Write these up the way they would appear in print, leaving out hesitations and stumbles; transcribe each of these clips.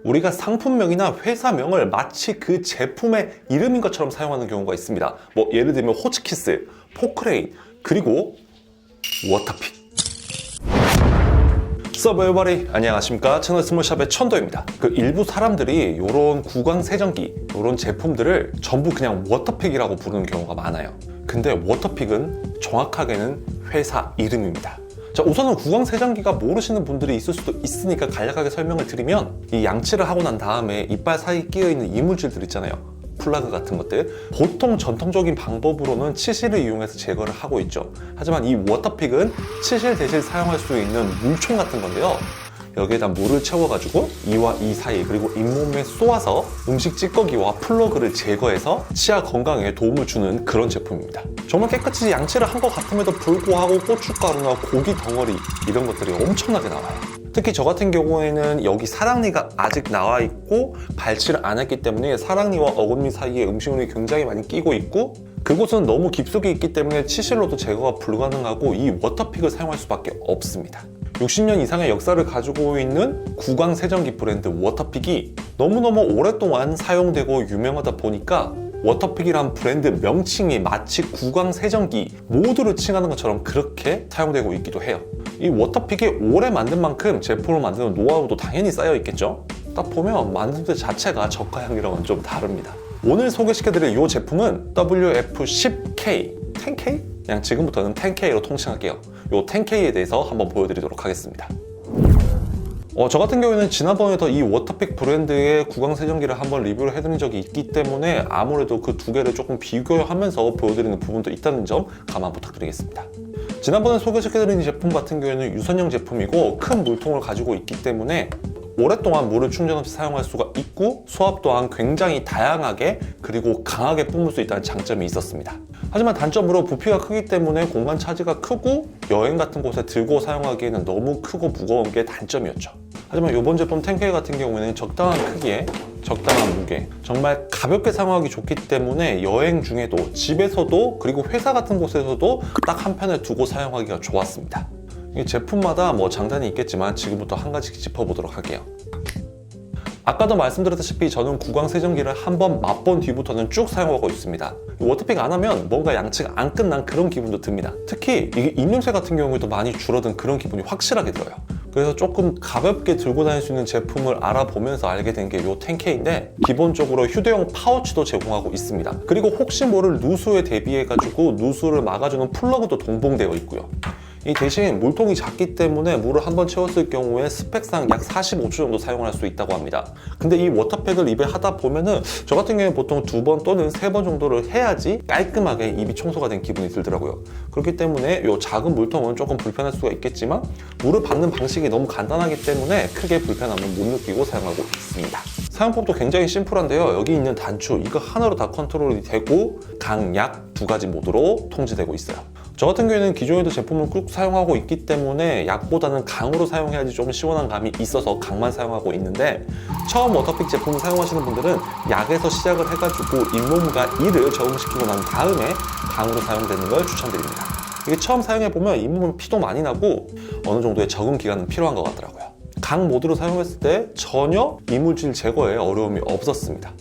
우리가 상품명이나 회사명을 마치 그 제품의 이름인 것처럼 사용하는 경우가 있습니다. 뭐 예를 들면 호치키스, 포크레인, 그리고 워터픽. 서브 에버리 안녕하십니까, 채널 스몰샵의 천도입니다. 그 일부 사람들이 이런 구강 세정기, 이런 제품들을 전부 그냥 워터픽이라고 부르는 경우가 많아요. 근데 워터픽은 정확하게는 회사 이름입니다. 자, 우선은 구강 세정기가 모르시는 분들이 있을 수도 있으니까 간략하게 설명을 드리면, 이 양치를 하고 난 다음에 이빨 사이에 끼어있는 이물질들 있잖아요. 플라그 같은 것들, 보통 전통적인 방법으로는 치실을 이용해서 제거를 하고 있죠. 하지만 이 워터픽은 치실 대신 사용할 수 있는 물총 같은 건데요, 여기에다 물을 채워가지고 이와 이 사이, 그리고 잇몸에 쏘아서 음식 찌꺼기와 플러그를 제거해서 치아 건강에 도움을 주는 그런 제품입니다. 정말 깨끗이 양치를 한 것 같음에도 불구하고 고춧가루나 고기 덩어리 이런 것들이 엄청나게 나와요. 특히 저 같은 경우에는 여기 사랑니가 아직 나와 있고 발치를 안 했기 때문에 사랑니와 어금니 사이에 음식물이 굉장히 많이 끼고 있고, 그곳은 너무 깊숙이 있기 때문에 치실로도 제거가 불가능하고 이 워터픽을 사용할 수밖에 없습니다. 60년 이상의 역사를 가지고 있는 구강 세정기 브랜드 워터픽이 너무너무 오랫동안 사용되고 유명하다 보니까 워터픽이란 브랜드 명칭이 마치 구강 세정기 모두를 칭하는 것처럼 그렇게 사용되고 있기도 해요. 이 워터픽이 오래 만든 만큼 제품을 만드는 노하우도 당연히 쌓여 있겠죠. 딱 보면 만드는 데 자체가 저가형이랑은 좀 다릅니다. 오늘 소개시켜드릴 이 제품은 WF10K, 10K? 그냥 지금부터는 10K로 통칭할게요. 이 10K에 대해서 한번 보여드리도록 하겠습니다. 저 같은 경우에는 지난번에도 이 워터픽 브랜드의 구강 세정기를 한번 리뷰를 해드린 적이 있기 때문에 아무래도 그 두 개를 조금 비교하면서 보여드리는 부분도 있다는 점 감안 부탁드리겠습니다. 지난번에 소개시켜드린 제품 같은 경우에는 유선형 제품이고 큰 물통을 가지고 있기 때문에 오랫동안 물을 충전 없이 사용할 수가 있고, 수압 또한 굉장히 다양하게 그리고 강하게 뿜을 수 있다는 장점이 있었습니다. 하지만 단점으로 부피가 크기 때문에 공간 차지가 크고 여행 같은 곳에 들고 사용하기에는 너무 크고 무거운 게 단점이었죠. 하지만 이번 제품 10K 같은 경우에는 적당한 크기에 적당한 무게, 정말 가볍게 사용하기 좋기 때문에 여행 중에도 집에서도 그리고 회사 같은 곳에서도 딱 한 편에 두고 사용하기가 좋았습니다. 이 제품마다 뭐 장단이 있겠지만 지금부터 한 가지씩 짚어보도록 할게요. 아까도 말씀드렸다시피 저는 구강 세정기를 한번 맛본 뒤부터는 쭉 사용하고 있습니다. 워터픽 안 하면 뭔가 양치가 안 끝난 그런 기분도 듭니다. 특히 이게 입냄새 같은 경우에도 많이 줄어든 그런 기분이 확실하게 들어요. 그래서 조금 가볍게 들고 다닐 수 있는 제품을 알아보면서 알게 된 게 이 10K인데, 기본적으로 휴대용 파우치도 제공하고 있습니다. 그리고 혹시 모를 누수에 대비해가지고 누수를 막아주는 플러그도 동봉되어 있고요. 이 대신 물통이 작기 때문에 물을 한번 채웠을 경우에 스펙상 약 45초 정도 사용할 수 있다고 합니다. 근데 이 워터팩을 입에 하다 보면은 저 같은 경우에 보통 2번 또는 3번 정도를 해야지 깔끔하게 입이 청소가 된 기분이 들더라고요. 그렇기 때문에 이 작은 물통은 조금 불편할 수가 있겠지만 물을 받는 방식이 너무 간단하기 때문에 크게 불편함을 못 느끼고 사용하고 있습니다. 사용법도 굉장히 심플한데요, 여기 있는 단추 이거 하나로 다 컨트롤이 되고 강약 2가지 모드로 통제되고 있어요. 저 같은 경우에는 기존에도 제품을 쭉 사용하고 있기 때문에 약보다는 강으로 사용해야지 좀 시원한 감이 있어서 강만 사용하고 있는데, 처음 워터픽 제품을 사용하시는 분들은 약에서 시작을 해가지고 잇몸과 이를 적응시키고 난 다음에 강으로 사용되는 걸 추천드립니다. 이게 처음 사용해보면 잇몸은 피도 많이 나고 어느 정도의 적응 기간은 필요한 것 같더라고요. 강 모드로 사용했을 때 전혀 이물질 제거에 어려움이 없었습니다.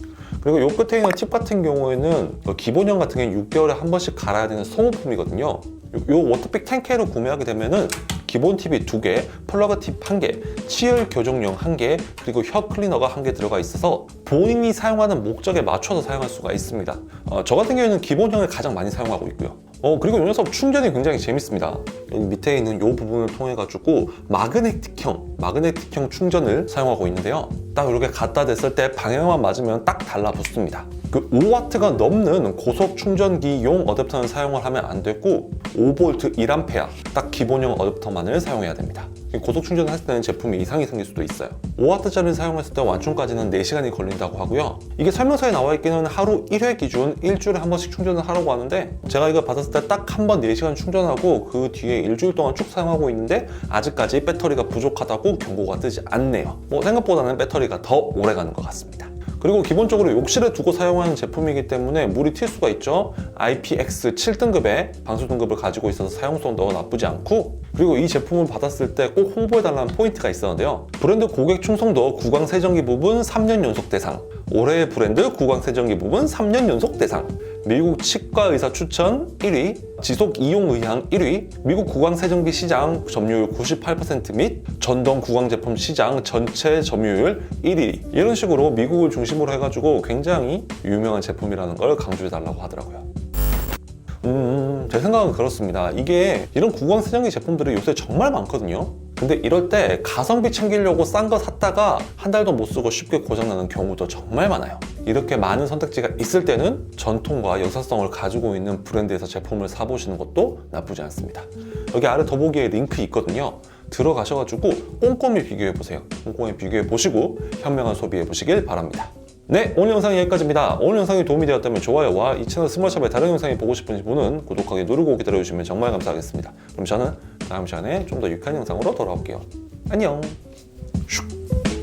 그리고 이 끝에 있는 팁 같은 경우에는 기본형 같은 경우는 6개월에 한 번씩 갈아야 되는 소모품이거든요. 이 워터픽 10K로 구매하게 되면은 기본 팁이 2개, 플러그 팁 1개, 치열 교정용 1개, 그리고 혀 클리너가 1개 들어가 있어서 본인이 사용하는 목적에 맞춰서 사용할 수가 있습니다. 저 같은 경우에는 기본형을 가장 많이 사용하고 있고요. 그리고 이 녀석 충전이 굉장히 재밌습니다. 여기 밑에 있는 이 부분을 통해 가지고 마그네틱형 충전을 사용하고 있는데요, 딱 이렇게 갖다 댔을 때 방향만 맞으면 딱 달라붙습니다. 그 5W가 넘는 고속 충전기용 어댑터는 사용을 하면 안 되고 5V 1A 딱 기본형 어댑터만을 사용해야 됩니다. 고속 충전을 했을 때는 제품이 이상이 생길 수도 있어요. 5W짜리를 사용했을 때 완충까지는 4시간이 걸린다고 하고요. 이게 설명서에 나와 있기는 하루 1회 기준 일주일에 한 번씩 충전을 하라고 하는데, 제가 이거 받았을 때 딱 한 번 4시간 충전하고 그 뒤에 일주일 동안 쭉 사용하고 있는데 아직까지 배터리가 부족하다고 경고가 뜨지 않네요. 생각보다는 배터리가 더 오래 가는 것 같습니다. 그리고 기본적으로 욕실에 두고 사용하는 제품이기 때문에 물이 튈 수가 있죠. IPX 7등급의 방수 등급을 가지고 있어서 사용성도 나쁘지 않고, 그리고 이 제품을 받았을 때 꼭 홍보해달라는 포인트가 있었는데요. 브랜드 고객 충성도 구강 세정기 부분 3년 연속 대상, 올해의 브랜드 구강 세정기 부분 3년 연속 대상, 미국 치과 의사 추천 1위, 지속 이용 의향 1위, 미국 구강 세정기 시장 점유율 98% 및 전동 구강 제품 시장 전체 점유율 1위, 이런 식으로 미국을 중심으로 해가지고 굉장히 유명한 제품이라는 걸 강조해달라고 하더라고요. 제 생각은 그렇습니다. 이게 이런 구강 세정기 제품들이 요새 정말 많거든요. 근데 이럴 때 가성비 챙기려고 싼 거 샀다가 한 달도 못 쓰고 쉽게 고장나는 경우도 정말 많아요. 이렇게 많은 선택지가 있을 때는 전통과 역사성을 가지고 있는 브랜드에서 제품을 사보시는 것도 나쁘지 않습니다. 여기 아래 더보기에 링크 있거든요. 들어가셔가지고 꼼꼼히 비교해보세요. 꼼꼼히 비교해보시고 현명한 소비해보시길 바랍니다. 네, 오늘 영상이 여기까지입니다. 오늘 영상이 도움이 되었다면 좋아요와 이 채널 스몰샵의 다른 영상이 보고 싶으신 분은 구독하기 누르고 기다려주시면 정말 감사하겠습니다. 그럼 저는 다음 시간에 좀 더 유익한 영상으로 돌아올게요. 안녕. 슉.